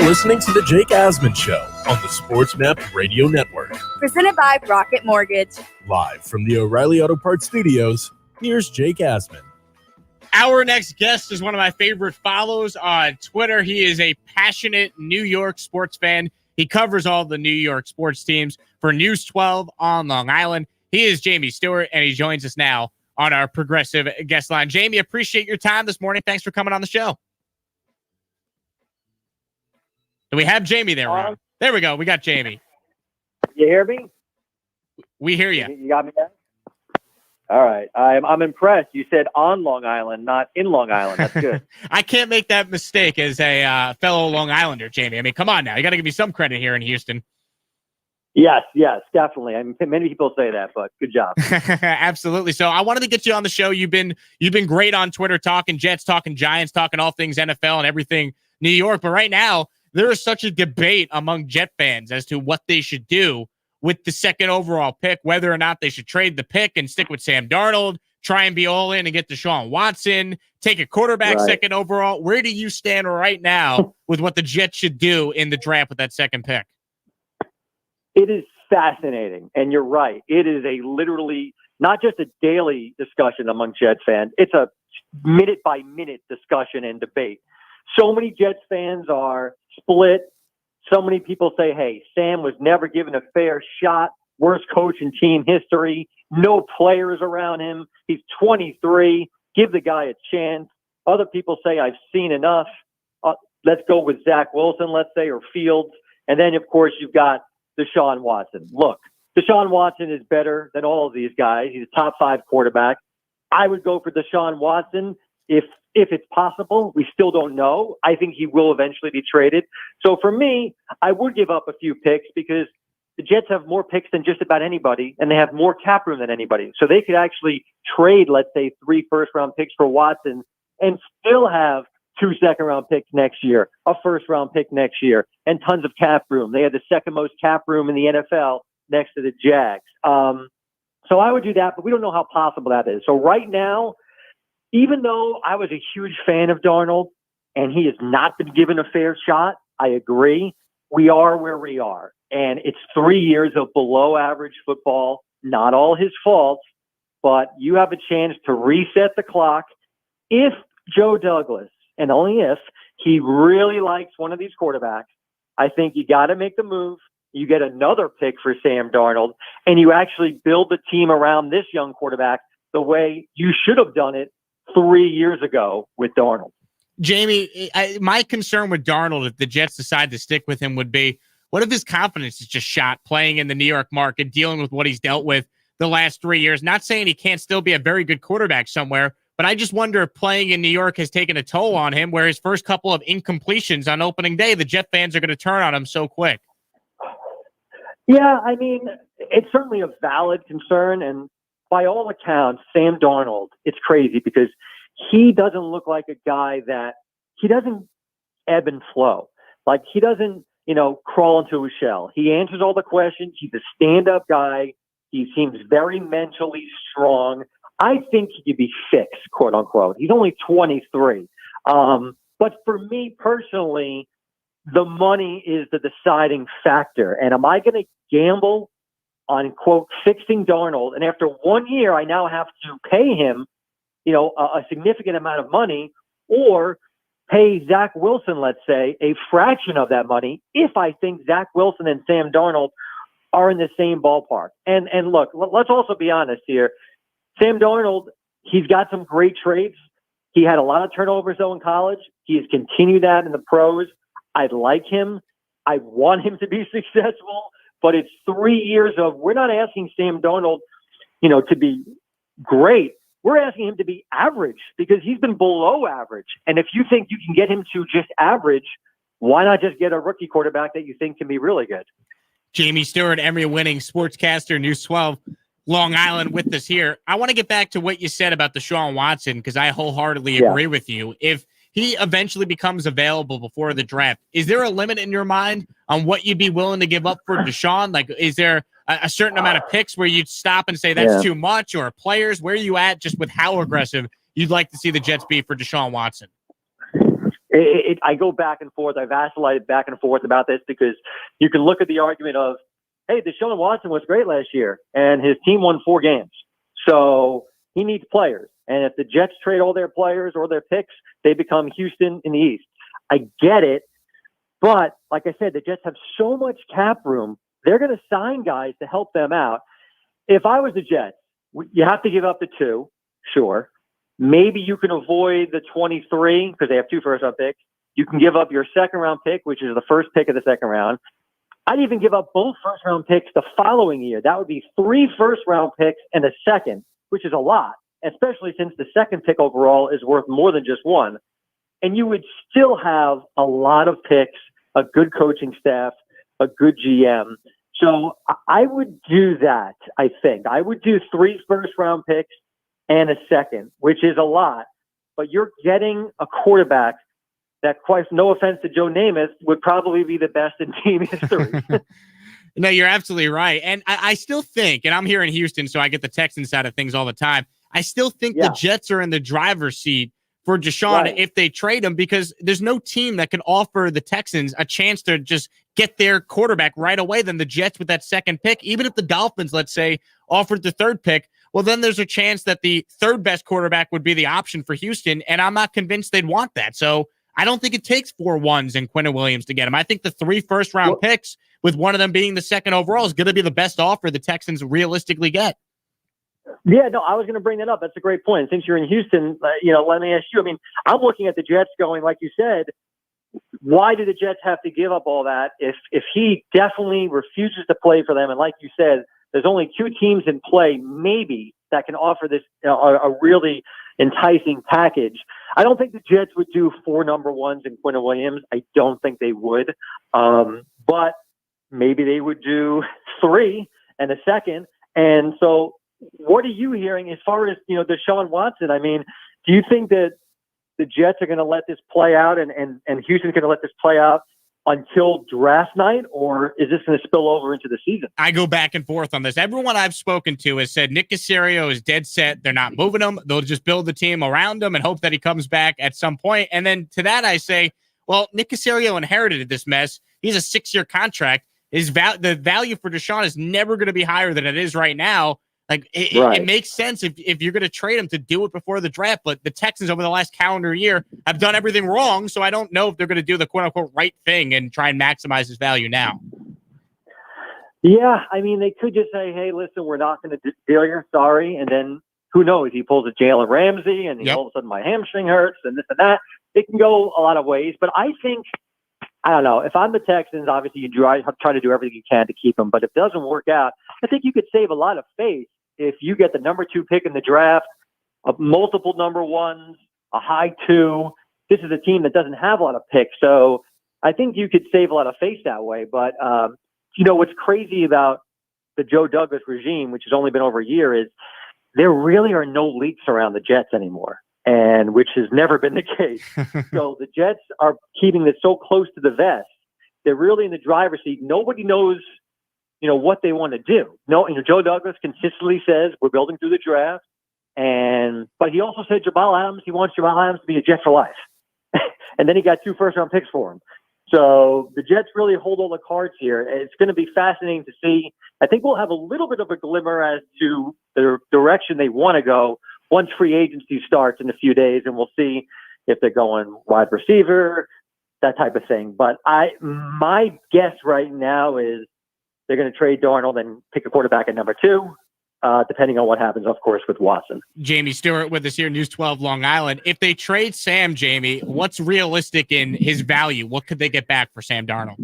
listening to the Jake Asman Show on the SportsMap Radio Network. Presented by Rocket Mortgage. Live from the O'Reilly Auto Parts Studios, here's Jake Asman. Our next guest is one of my favorite follows on Twitter. He is a passionate New York sports fan. He covers all the New York sports teams for News 12 on Long Island. He is Jamie Stuart, and he joins us now on our progressive guest line. Jamie, appreciate your time this morning. Thanks for coming on the show. Do we have Jamie there, Ron? There we go. We got Jamie. You hear me? We hear you. You got me there? All right. I'm impressed. You said on Long Island, not in Long Island. That's good. I can't make that mistake as a fellow Long Islander, Jamie. I mean, come on now. You got to give me some credit here in Houston. Yes, definitely. I mean, many people say that, but good job. Absolutely. So I wanted to get you on the show. You've been great on Twitter, talking Jets, talking Giants, talking all things NFL and everything New York. But right now, there is such a debate among Jet fans as to what they should do with the second overall pick, whether or not they should trade the pick and stick with Sam Darnold, try and be all in and get Deshaun Watson, take a quarterback second overall. Where do you stand right now with what the Jets should do in the draft with that second pick? It is fascinating, and you're right. It is a literally not just a daily discussion among Jets fans. It's a minute-by-minute discussion and debate. So many Jets fans are split. So many people say, hey, Sam was never given a fair shot. Worst coach in team history. No players around him. He's 23. Give the guy a chance. Other people say, I've seen enough. Let's go with Zach Wilson, let's say, or Fields. And then, of course, you've got Deshaun Watson. Look, Deshaun Watson is better than all of these guys. He's a top 5 quarterback. I would go for Deshaun Watson if it's possible. We still don't know. I think he will eventually be traded. So for me, I would give up a few picks because the Jets have more picks than just about anybody, and they have more cap room than anybody. So they could actually trade, let's say, 3 first-round picks for Watson and still have 2 second-round picks next year, a first-round pick next year, and tons of cap room. They had the second most cap room in the NFL next to the Jags. So I would do that, but we don't know how possible that is. So right now, even though I was a huge fan of Darnold and he has not been given a fair shot, I agree. We are where we are. And it's 3 years of below average football, not all his fault, but you have a chance to reset the clock. If Joe Douglas, and only if, he really likes one of these quarterbacks, I think you got to make the move. You get another pick for Sam Darnold, and you actually build the team around this young quarterback the way you should have done it 3 years ago with Darnold. Jamie, my concern with Darnold, if the Jets decide to stick with him, would be, what if his confidence is just shot playing in the New York market, dealing with what he's dealt with the last 3 years? Not saying he can't still be a very good quarterback somewhere, but I just wonder if playing in New York has taken a toll on him, where his first couple of incompletions on opening day, the Jet fans are going to turn on him so quick. Yeah, I mean, it's certainly a valid concern. And by all accounts, Sam Darnold, it's crazy because he doesn't look like a guy that he doesn't ebb and flow. Like he doesn't, crawl into a shell. He answers all the questions. He's a stand-up guy. He seems very mentally strong. I think he could be fixed, quote unquote. He's only 23. But for me personally, the money is the deciding factor. And am I going to gamble on, quote, fixing Darnold? And after 1 year, I now have to pay him, a significant amount of money, or pay Zach Wilson, let's say, a fraction of that money if I think Zach Wilson and Sam Darnold are in the same ballpark. And look, let's also be honest here. Sam Darnold, he's got some great traits. He had a lot of turnovers, though, in college. He has continued that in the pros. I like him. I want him to be successful. But it's 3 years of, we're not asking Sam Darnold, to be great. We're asking him to be average because he's been below average. And if you think you can get him to just average, why not just get a rookie quarterback that you think can be really good? Jamie Stuart, Emmy-winning sportscaster, News 12, Long Island, with us here. I want to get back to what you said about Deshaun Watson because I wholeheartedly agree with you. If he eventually becomes available before the draft, is there a limit in your mind on what you'd be willing to give up for Deshaun? Like, is there a certain amount of picks where you'd stop and say that's too much, or players? Where are you at just with how aggressive you'd like to see the Jets be for Deshaun Watson? I go back and forth. I vacillated back and forth about this because you can look at the argument of, hey, Deshaun Watson was great last year and his team won 4 games. So he needs players. And if the Jets trade all their players or their picks, they become Houston in the East. I get it. But like I said, the Jets have so much cap room. They're going to sign guys to help them out. If I was the Jets, you have to give up the 2, sure. Maybe you can avoid the 23 because they have 2 first-round picks. You can give up your second-round pick, which is the first pick of the second round. I'd even give up both first-round picks the following year. That would be 3 first-round picks and a second, which is a lot, especially since the second pick overall is worth more than just 1. And you would still have a lot of picks, a good coaching staff, a good GM. So I would do that, I think. I would do 3 first-round picks and a second, which is a lot. But you're getting a quarterback that, quite no offense to Joe Namath, would probably be the best in team history. No, you're absolutely right. And I still think, and I'm here in Houston, so I get the Texans side of things all the time. I still think the Jets are in the driver's seat for Deshaun if they trade him, because there's no team that can offer the Texans a chance to just get their quarterback right away than the Jets with that second pick. Even if the Dolphins, let's say, offered the third pick, well, then there's a chance that the third best quarterback would be the option for Houston, and I'm not convinced they'd want that. So I don't think it takes 4 1s and Quentin Williams to get him. I think the 3 first-round picks, with one of them being the second overall, is going to be the best offer the Texans realistically get. Yeah, no, I was going to bring that up. That's a great point. Since you're in Houston, let me ask you. I mean, I'm looking at the Jets going, like you said, why do the Jets have to give up all that if he definitely refuses to play for them? And like you said, there's only 2 teams in play, maybe, that can offer this a really enticing package. I don't think the Jets would do 4 number 1s in Quentin Williams. I don't think they would. But maybe they would do 3 and a second. And so what are you hearing as far as, Deshaun Watson? I mean, do you think that the Jets are going to let this play out and Houston's going to let this play out until draft night, or is this going to spill over into the season? I go back and forth on this. Everyone I've spoken to has said Nick Caserio is dead set. They're not moving him. They'll just build the team around him and hope that he comes back at some point. And then to that I say, well, Nick Caserio inherited this mess. He's a 6-year contract. The value for Deshaun is never going to be higher than it is right now. Like it makes sense if you're going to trade him to do it before the draft. But the Texans over the last calendar year have done everything wrong. So I don't know if they're going to do the quote unquote right thing and try and maximize his value now. Yeah. I mean, they could just say, hey, listen, we're not going to deal you. Sorry. And then who knows? He pulls a Jalen Ramsey and all of a sudden my hamstring hurts and this and that. It can go a lot of ways. But I think, I don't know, if I'm the Texans, obviously you try to do everything you can to keep him. But if it doesn't work out, I think you could save a lot of face if you get the number 2 pick in the draft, multiple number 1s, a high 2. This is a team that doesn't have a lot of picks. So I think you could save a lot of face that way. But, what's crazy about the Joe Douglas regime, which has only been over a year, is there really are no leaks around the Jets anymore, and which has never been the case. So the Jets are keeping this so close to the vest. They're really in the driver's seat. Nobody knows what they want to do. No, Joe Douglas consistently says we're building through the draft, but he also said Jamal Adams. He wants Jamal Adams to be a Jet for life, and then he got 2 first-round picks for him. So the Jets really hold all the cards here. It's going to be fascinating to see. I think we'll have a little bit of a glimmer as to the direction they want to go once free agency starts in a few days, and we'll see if they're going wide receiver, that type of thing. But my guess right now is they're going to trade Darnold and pick a quarterback at number 2, depending on what happens, of course, with Watson. Jamie Stuart with us here, News 12 Long Island. If they trade Sam, Jamie, what's realistic in his value? What could they get back for Sam Darnold?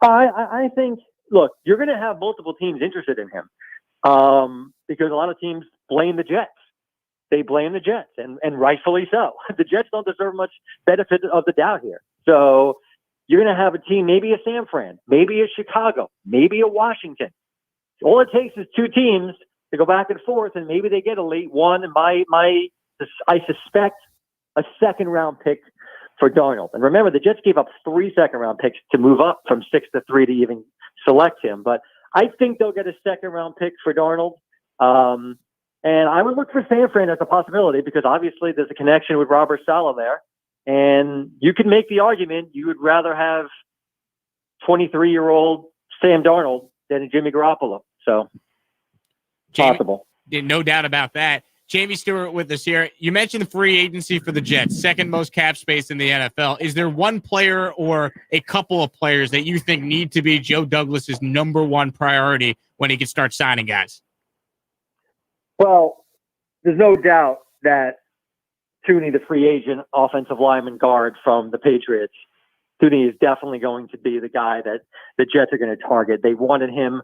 I think, look, you're going to have multiple teams interested in him because a lot of teams blame the Jets. They blame the Jets, and rightfully so. The Jets don't deserve much benefit of the doubt here. So you're going to have a team, maybe a San Fran, maybe a Chicago, maybe a Washington. All it takes is 2 teams to go back and forth, and maybe they get a late one. And I suspect a second-round pick for Darnold. And remember, the Jets gave up 3 second-round picks to move up from 6 to 3 to even select him. But I think they'll get a second-round pick for Darnold. And I would look for San Fran as a possibility because obviously there's a connection with Robert Saleh there. And you can make the argument you would rather have 23-year-old Sam Darnold than Jimmy Garoppolo. So, possible. No doubt about that. Jamie Stuart with us here. You mentioned the free agency for the Jets, second most cap space in the NFL. Is there one player or a couple of players that you think need to be Joe Douglas's number one priority when he can start signing guys? Well, there's no doubt that Tooney, the free agent offensive lineman guard from the Patriots, Tooney is definitely going to be the guy that the Jets are going to target. They wanted him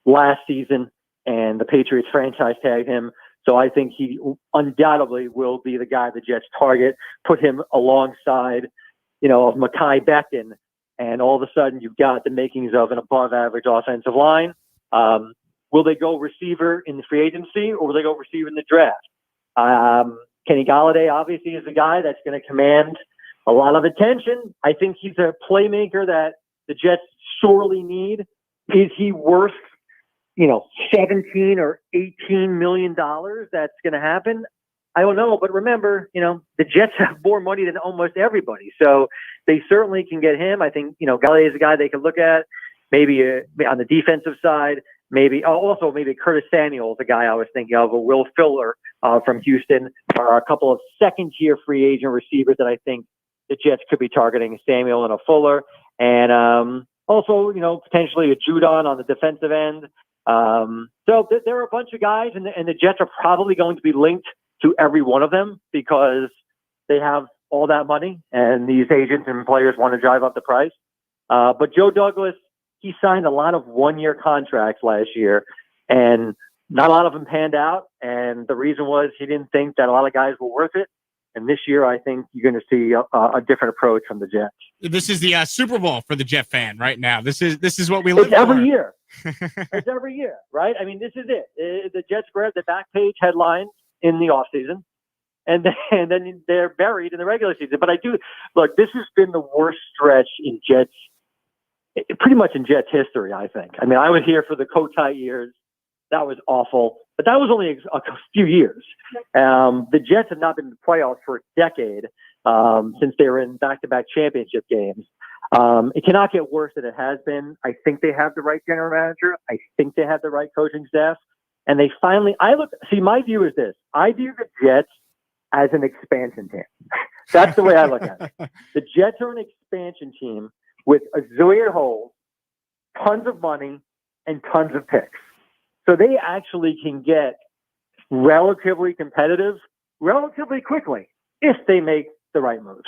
last season, and the Patriots franchise tagged him. So I think he undoubtedly will be the guy the Jets target, put him alongside, of Mekhi Becton, and all of a sudden you've got the makings of an above-average offensive line. Will they go receiver in the free agency, or will they go receiver in the draft? Kenny Golladay obviously is a guy that's going to command a lot of attention. I think he's a playmaker that the Jets sorely need. Is he worth 17 or 18 million dollars that's going to happen? I don't know, but remember, the Jets have more money than almost everybody, so they certainly can get him. I think Golladay is a guy they could look at, maybe on the defensive side. Maybe Curtis Samuel is a guy I was thinking of, or Will Fuller from Houston, or a couple of second-tier free agent receivers that I think the Jets could be targeting, Samuel and a Fuller, and also potentially a Judon on the defensive end. So there are a bunch of guys, and the Jets are probably going to be linked to every one of them because they have all that money, and these agents and players want to drive up the price. But Joe Douglas, he signed a lot of one-year contracts last year, and not a lot of them panned out. And the reason was he didn't think that a lot of guys were worth it. And this year, I think you're going to see a different approach from the Jets. This is the Super Bowl for the Jet fan right now. This is what we live for. Every year. It's every year, right? I mean, this is it. The Jets grab the back page headlines in the offseason, and then they're buried in the regular season. But this has been the worst stretch in Jets, pretty much in Jets history, I think. I mean, I was here for the Cotai years. That was awful. But that was only a few years. The Jets have not been in the playoffs for a decade since they were in back-to-back championship games. It cannot get worse than it has been. I think they have the right general manager. I think they have the right coaching staff. And they finally, my view is this. I view the Jets as an expansion team. That's the way I look at it. The Jets are an expansion team with a zillion holes, tons of money, and tons of picks. So they actually can get relatively competitive relatively quickly if they make the right moves.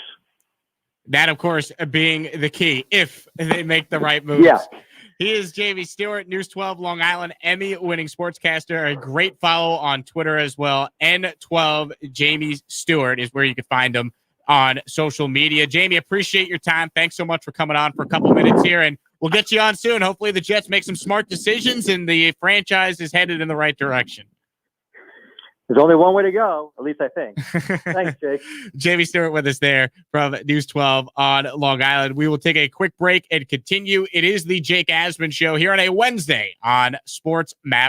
That, of course, being the key, if they make the right moves. Yeah. He is Jamie Stuart, News 12 Long Island, Emmy-winning sportscaster. A great follow on Twitter as well. N12 Jamie Stuart is where you can find him on social media. Jamie, appreciate your time. Thanks so much for coming on for a couple minutes here, and we'll get you on soon. Hopefully the Jets make some smart decisions and the franchise is headed in the right direction. There's only one way to go, at least I think. Thanks, Jake. Jamie Stuart with us there from News 12 on Long Island. We will take a quick break and continue. It is the Jake Asman Show here on a Wednesday on Sports Map.